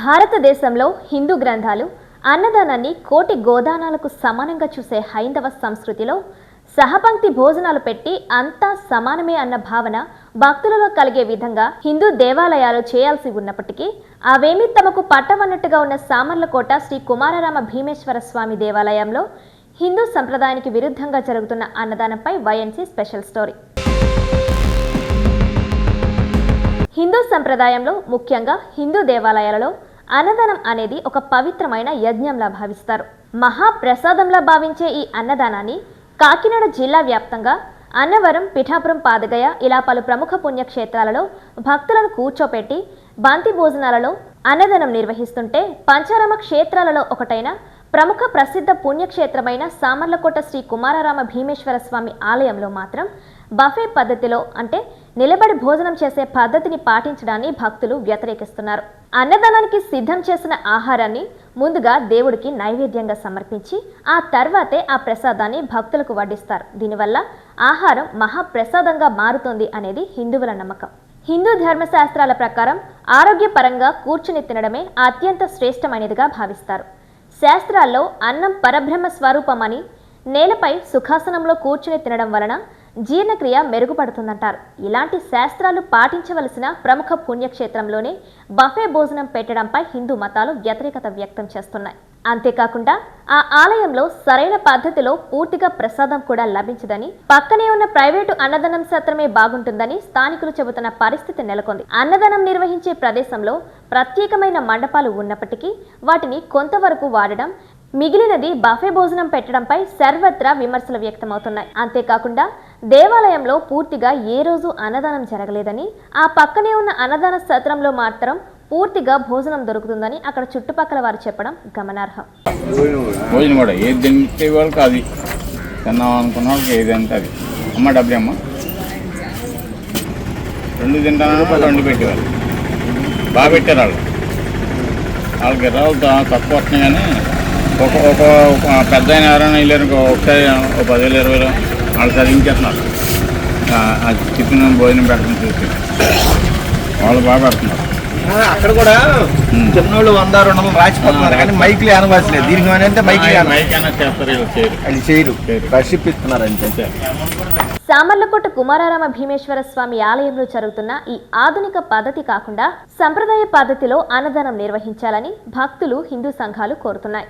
భారతదేశంలో హిందూ గ్రంథాలు అన్నదానాన్ని కోటి గోదానాలకు సమానంగా చూసే హైందవ సంస్కృతిలో సహపంక్తి భోజనాలు పెట్టి అంతా సమానమే అన్న భావన భక్తులలో కలిగే విధంగా హిందూ దేవాలయాలు చేయాల్సి ఉన్నప్పటికీ అవేమీ తమకు పట్టవన్నట్టుగా ఉన్న సామర్లకోట శ్రీ కుమారరామ భీమేశ్వర స్వామి దేవాలయంలో హిందూ సంప్రదాయానికి విరుద్ధంగా జరుగుతున్న అన్నదానంపై వైఎన్సీ స్పెషల్ స్టోరీ. హిందూ సంప్రదాయంలో ముఖ్యంగా హిందూ దేవాలయాలలో అన్నదానం అనేది ఒక పవిత్రమైన యజ్ఞంలా భావిస్తారు. మహాప్రసాదంలా భావించే ఈ అన్నదానాన్ని కాకినాడ జిల్లా వ్యాప్తంగా అన్నవరం, పిఠాపురం, పాదగయ ఇలా పలు ప్రముఖ పుణ్యక్షేత్రాలలో భక్తులను కూర్చోపెట్టి బంతి భోజనాలలో అన్నదానం నిర్వహిస్తుంటే పంచారామ క్షేత్రాలలో ఒకటైన ప్రముఖ ప్రసిద్ధ పుణ్యక్షేత్రమైన సామర్లకోట శ్రీ కుమారరామ భీమేశ్వర స్వామి ఆలయంలో మాత్రం బఫే పద్ధతిలో అంటే నిలబడి భోజనం చేసే పద్ధతిని పాటించడాన్ని భక్తులు వ్యతిరేకిస్తున్నారు. అన్నదానానికి సిద్ధం చేసిన ఆహారాన్ని ముందుగా దేవుడికి నైవేద్యంగా సమర్పించి ఆ తర్వాతే ఆ ప్రసాదాన్ని భక్తులకు వడ్డిస్తారు. దీనివల్ల ఆహారం మహాప్రసాదంగా మారుతోంది అనేది హిందువుల నమ్మకం. హిందూ ధర్మశాస్త్రాల ప్రకారం ఆరోగ్యపరంగా కూర్చుని తినడమే అత్యంత శ్రేష్టమైనదిగా భావిస్తారు. శాస్త్రాల్లో అన్నం పరబ్రహ్మ స్వరూపమని, నేలపై సుఖాసనంలో కూర్చుని తినడం వలన జీర్ణక్రియ మెరుగుపడుతుందంటారు. ఇలాంటి శాస్త్రాలు పాటించవలసిన ప్రముఖ పుణ్యక్షేత్రంలోనే బఫే భోజనం పెట్టడంపై హిందూ మతాలు వ్యతిరేకత వ్యక్తం చేస్తున్నాయి. అంతేకాకుండా ఆ ఆలయంలో సరైన పద్ధతిలో పూర్తిగా ప్రసాదం కూడా లభించదని, పక్కనే ఉన్న ప్రైవేటు అన్నదానం సత్రమే బాగుంటుందని స్థానికులు చెబుతున్న పరిస్థితి నెలకొంది. అన్నదానం నిర్వహించే ప్రదేశంలో ప్రత్యేకమైన మండపాలు ఉన్నప్పటికీ వాటిని కొంతవరకు వాడడం, మిగిలినది బఫే భోజనం పెట్టడంపై సర్వత్రా విమర్శలు వ్యక్తమవుతున్నాయి. అంతేకాకుండా దేవాలయంలో పూర్తిగా ఏ రోజు అన్నదానం జరగలేదని, ఆ పక్కనే ఉన్న అన్నదాన సత్రంలో మాత్రం పూర్తిగా భోజనం దొరుకుతుందని అక్కడ చుట్టుపక్కల వారు చెప్పడం గమనార్హం. భోజనం కూడా ఏది తింటే వాళ్ళకి అది తిన్నాం అనుకున్న వాళ్ళకి ఏది అంటే అది అమ్మ డబ్బులు అమ్మ రెండు తింటానని రెండు పెట్టేవాళ్ళు బాగా పెట్టారు. వాళ్ళకి రాళ్ళు తక్కువ వస్తున్నాయి కానీ ఒక పెద్ద అయిన ఎవరైనా వెళ్ళారు ఒకసారి 10,000 20,000 వాళ్ళు చదివించేస్తున్నారు. చికెన్ భోజనం పెట్టడం చూసి వాళ్ళు బాగా పెడుతున్నారు. అక్కడ కూడా చిన్నోళ్ళు 100-200 రాసిపోతున్నారు కానీ మైక్లు అనవసలేదు. దీనికి అంటే మైక్ చేయరు, ప్రక్షిపిస్తున్నారు అంతే. సామర్లకోట కుమారరామ భీమేశ్వర స్వామి ఆలయంలో జరుగుతున్న ఈ ఆధునిక పద్ధతి కాకుండా సంప్రదాయ పద్ధతిలో అన్నదానం నిర్వహించాలని భక్తులు, హిందూ సంఘాలు కోరుతున్నాయి.